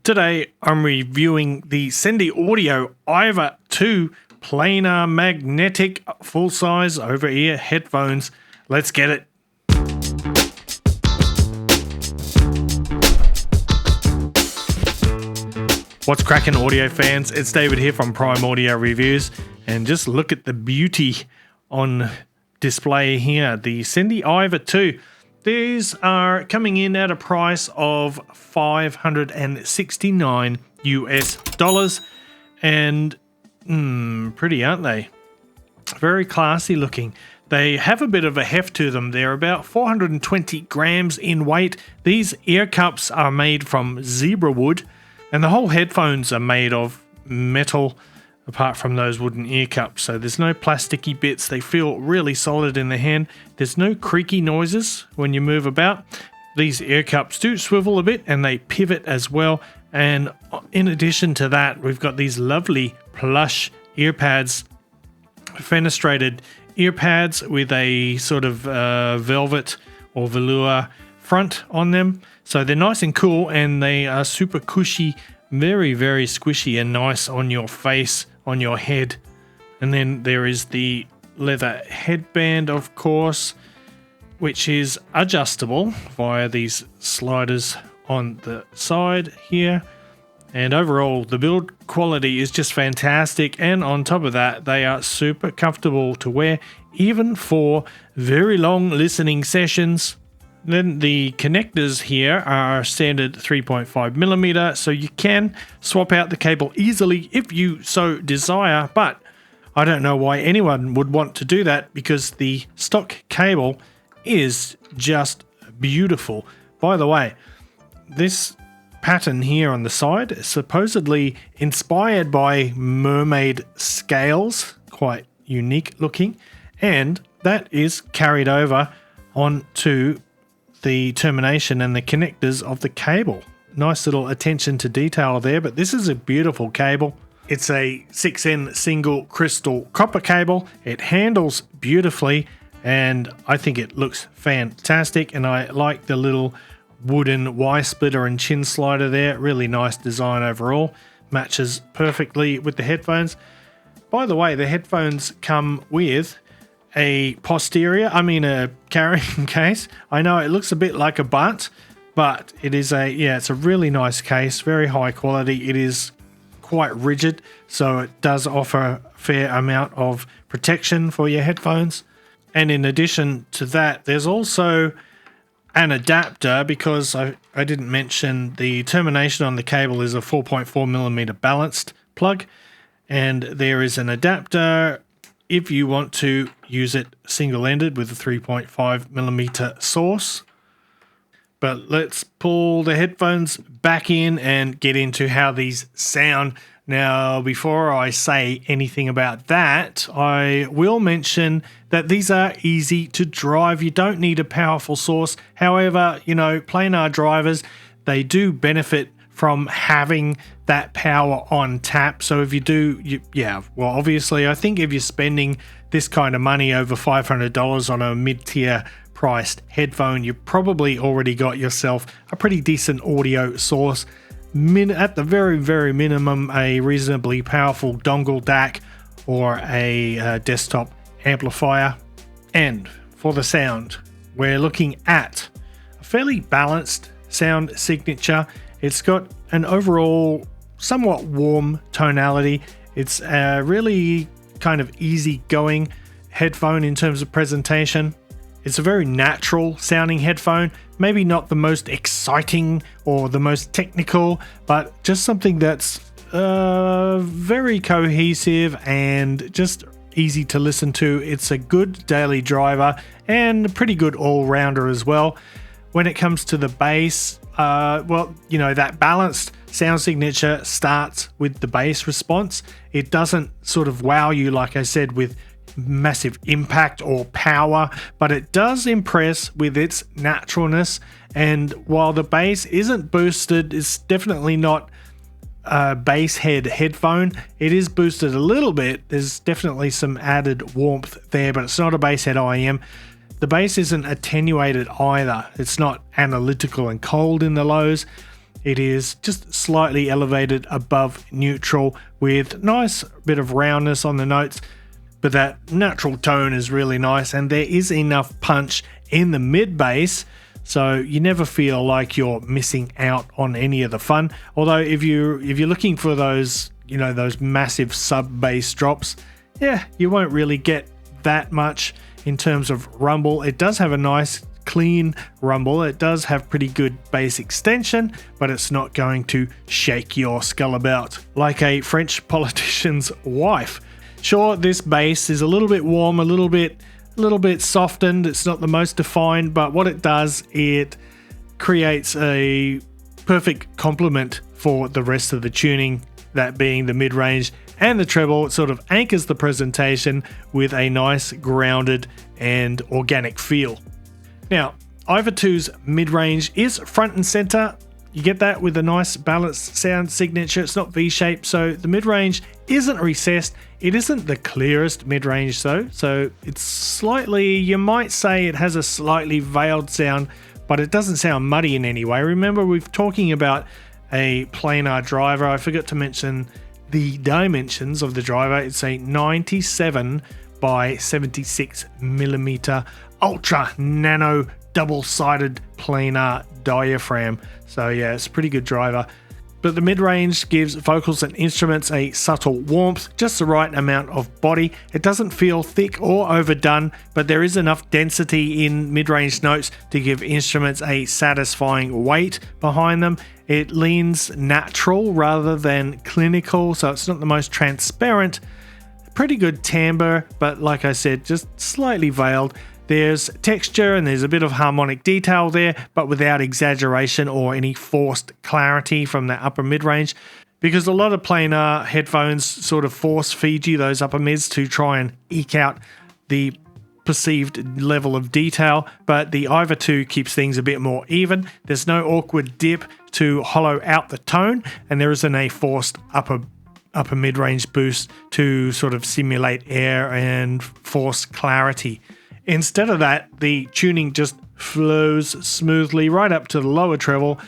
Today I'm reviewing the Sendy Audio Aiva 2 planar magnetic full-size over-ear headphones. Let's get it. What's cracking, audio fans? It's David here from Prime Audio Reviews, and just look at the beauty on display here. The Sendy Aiva 2. These are coming in at a price of $569 US, and pretty, aren't they? Very classy looking. They have a bit of a heft to them. They're about 420 grams in weight. These ear cups are made from zebrawood, and the whole headphones are made of metal, apart from those wooden ear cups. So there's no plasticky bits. They feel really solid in the hand. There's no creaky noises when you move about. These ear cups do swivel a bit and they pivot as well. And in addition to that, we've got these lovely plush ear pads, fenestrated ear pads with a sort of velvet or velour front on them. So they're nice and cool, and they are super cushy, very, very squishy and nice on your face, on your head. And then there is the leather headband, of course, which is adjustable via these sliders on the side here. And overall, the build quality is just fantastic. And on top of that, they are super comfortable to wear, even for very long listening sessions. Then the connectors here are standard 3.5mm, so you can swap out the cable easily if you so desire, but I don't know why anyone would want to do that, because the stock cable is just beautiful. By the way, this pattern here on the side is supposedly inspired by mermaid scales, quite unique looking, and that is carried over onto the termination and the connectors of the cable. Nice little attention to detail there, but this is a beautiful cable. It's a 6N single crystal copper cable. It handles beautifully, and I think it looks fantastic, and I like the little wooden Y splitter and chin slider there. Really nice design overall. Matches perfectly with the headphones. By the way, the headphones come with a carrying case. I know it looks a bit like a butt, but it is it's a really nice case, very high quality. It is quite rigid, so it does offer a fair amount of protection for your headphones. And in addition to that, there's also an adapter, because I didn't mention the termination on the cable is a 4.4mm balanced plug, and there is an adapter if you want to use it single-ended with a 3.5mm source. But let's pull the headphones back in and get into how these sound. Now, before I say anything about that, I will mention that these are easy to drive. You don't need a powerful source. However, planar drivers, they do benefit from having that power on tap. So if you do, obviously, I think if you're spending this kind of money, over $500 on a mid-tier priced headphone, you probably already got yourself a pretty decent audio source. At the very, very minimum, a reasonably powerful dongle DAC or a desktop amplifier. And for the sound, we're looking at a fairly balanced sound signature. It's got an overall somewhat warm tonality. It's a really kind of easygoing headphone in terms of presentation. It's a very natural sounding headphone, maybe not the most exciting or the most technical, but just something that's very cohesive and just easy to listen to. It's a good daily driver and a pretty good all-rounder as well. When it comes to the bass, that balanced sound signature starts with the bass response. It doesn't sort of wow you, like I said, with massive impact or power, but it does impress with its naturalness. And while the bass isn't boosted, it's definitely not a bass head headphone. It is boosted a little bit. There's definitely some added warmth there, but it's not a bass head IM. The bass isn't attenuated either. It's not analytical and cold in the lows. It is just slightly elevated above neutral with nice bit of roundness on the notes, but that natural tone is really nice, and there is enough punch in the mid bass, so you never feel like you're missing out on any of the fun. Although if you're looking for those, those massive sub bass drops, yeah, you won't really get that much in terms of rumble. It does have a nice clean rumble. It does have pretty good bass extension, but it's not going to shake your skull about like a French politician's wife. Sure, this bass is a little bit warm, a little bit softened. It's not the most defined, but what it does, it creates a perfect complement for the rest of the tuning, that being the mid-range and the treble. It sort of anchors the presentation with a nice grounded and organic feel. Now, Aiva 2's mid-range is front and center. You get that with a nice balanced sound signature. It's not V-shaped, so the mid-range isn't recessed. It isn't the clearest mid-range though, so it's slightly, you might say it has a slightly veiled sound, but it doesn't sound muddy in any way. Remember, we're talking about a planar driver. I forgot to mention the dimensions of the driver. It's a 97 by 76 millimeter ultra nano double-sided planar diaphragm. So yeah, it's a pretty good driver. But the mid-range gives vocals and instruments a subtle warmth, just the right amount of body. It doesn't feel thick or overdone, but there is enough density in mid-range notes to give instruments a satisfying weight behind them. It leans natural rather than clinical, so it's not the most transparent. Pretty good timbre, but like I said, just slightly veiled. There's texture and there's a bit of harmonic detail there, but without exaggeration or any forced clarity from the upper mid-range, because a lot of planar headphones sort of force feed you those upper mids to try and eke out the perceived level of detail, but the Aiva 2 keeps things a bit more even. There's no awkward dip to hollow out the tone, and there isn't a forced upper mid-range boost to sort of simulate air and force clarity. Instead of that, the tuning just flows smoothly right up to the lower treble,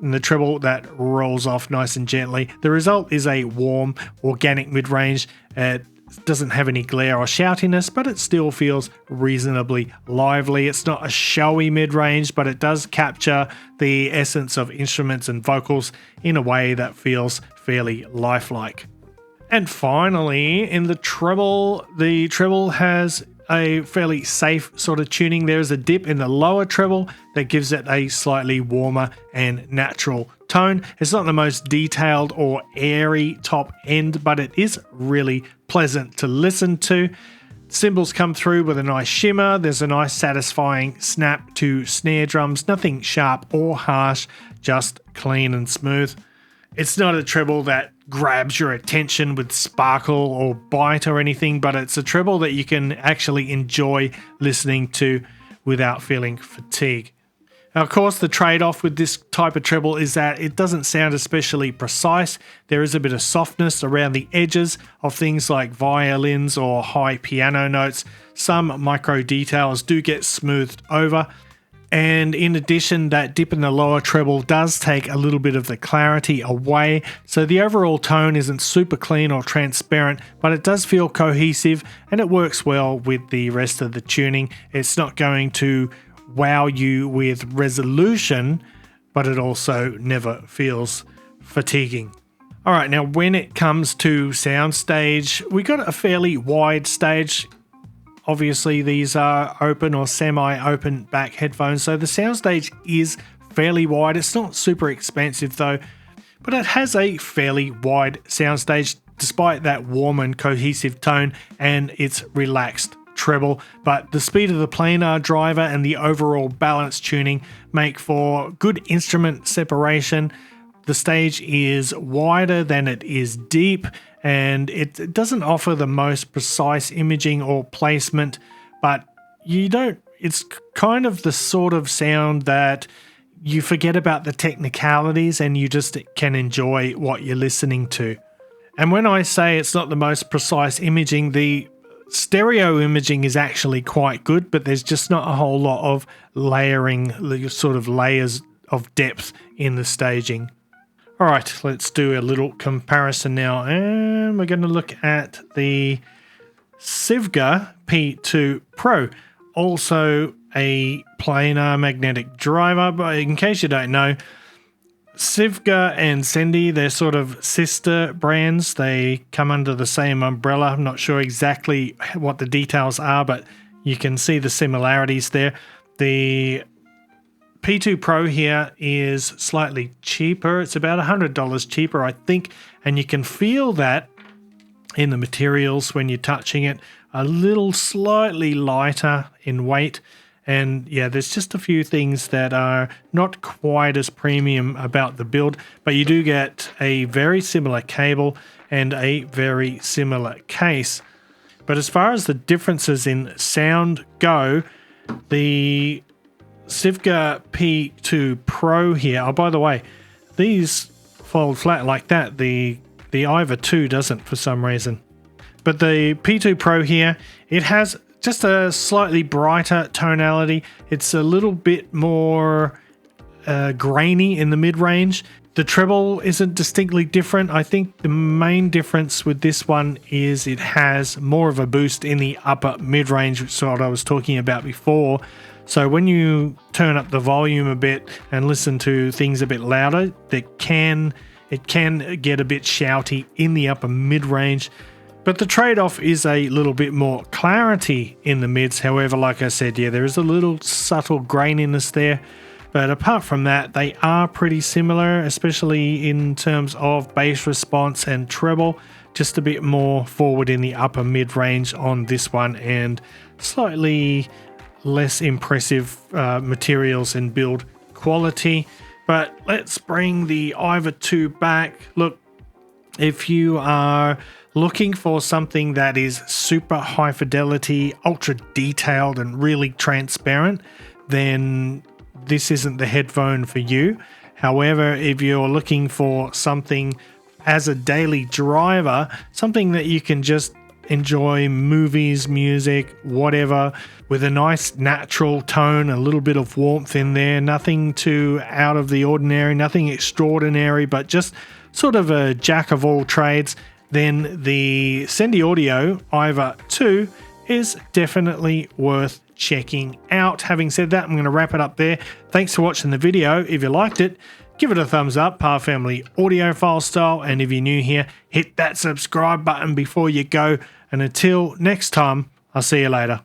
and the treble that rolls off nice and gently. The result is a warm, organic mid-range. It doesn't have any glare or shoutiness, but it still feels reasonably lively. It's not a showy mid-range, but it does capture the essence of instruments and vocals in a way that feels fairly lifelike. And finally, in the treble has a fairly safe sort of tuning. There's a dip in the lower treble that gives it a slightly warmer and natural tone. It's not the most detailed or airy top end, but it is really pleasant to listen to. Cymbals come through with a nice shimmer. There's a nice satisfying snap to snare drums. Nothing sharp or harsh, just clean and smooth. It's not a treble that grabs your attention with sparkle or bite or anything, but it's a treble that you can actually enjoy listening to without feeling fatigue. Now, of course, the trade-off with this type of treble is that it doesn't sound especially precise. There is a bit of softness around the edges of things like violins or high piano notes. Some micro details do get smoothed over. And in addition, that dip in the lower treble does take a little bit of the clarity away. So the overall tone isn't super clean or transparent, but it does feel cohesive and it works well with the rest of the tuning. It's not going to wow you with resolution, but it also never feels fatiguing. All right, now when it comes to soundstage, we got a fairly wide stage. Obviously, these are open or semi-open back headphones, so the soundstage is fairly wide. It's not super expansive though, but it has a fairly wide soundstage despite that warm and cohesive tone and its relaxed treble. But the speed of the planar driver and the overall balance tuning make for good instrument separation. The stage is wider than it is deep, and it doesn't offer the most precise imaging or placement, but it's kind of the sort of sound that you forget about the technicalities and you just can enjoy what you're listening to. And when I say it's not the most precise imaging, the stereo imaging is actually quite good, but there's just not a whole lot of layering, sort of layers of depth in the staging. All right, let's do a little comparison now, and we're going to look at the Sivga P2 Pro, also a planar magnetic driver. But in case you don't know, Sivga and Sendy, they're sort of sister brands. They come under the same umbrella. I'm not sure exactly what the details are, but you can see the similarities there. The P2 Pro here is slightly cheaper. It's about $100 cheaper, I think, and you can feel that in the materials when you're touching it. A little slightly lighter in weight, and yeah, there's just a few things that are not quite as premium about the build, but you do get a very similar cable and a very similar case. But as far as the differences in sound go, the Sivga P2 Pro here, oh, by the way, these fold flat like that. The Aiva 2 doesn't for some reason. But the P2 Pro here, it has just a slightly brighter tonality. It's a little bit more grainy in the mid-range. The treble isn't distinctly different. I think the main difference with this one is it has more of a boost in the upper mid-range, which is what I was talking about before. So when you turn up the volume a bit and listen to things a bit louder, it can get a bit shouty in the upper mid-range. But the trade-off is a little bit more clarity in the mids. However, like I said, yeah, there is a little subtle graininess there. But apart from that, they are pretty similar, especially in terms of bass response and treble. Just a bit more forward in the upper mid-range on this one, and slightly less impressive materials and build quality. But let's bring the Aiva 2 back. Look, if you are looking for something that is super high fidelity, ultra detailed, and really transparent, then this isn't the headphone for you. However, if you're looking for something as a daily driver, something that you can just enjoy movies, music, whatever, with a nice natural tone, a little bit of warmth in there, nothing too out of the ordinary, nothing extraordinary, but just sort of a jack of all trades, then the Sendy Audio Aiva 2 is definitely worth checking out. Having said that, I'm going to wrap it up there. Thanks for watching the video. If you liked it, give it a thumbs up, Pa Family Audiophile style. And if you're new here, hit that subscribe button before you go. And until next time, I'll see you later.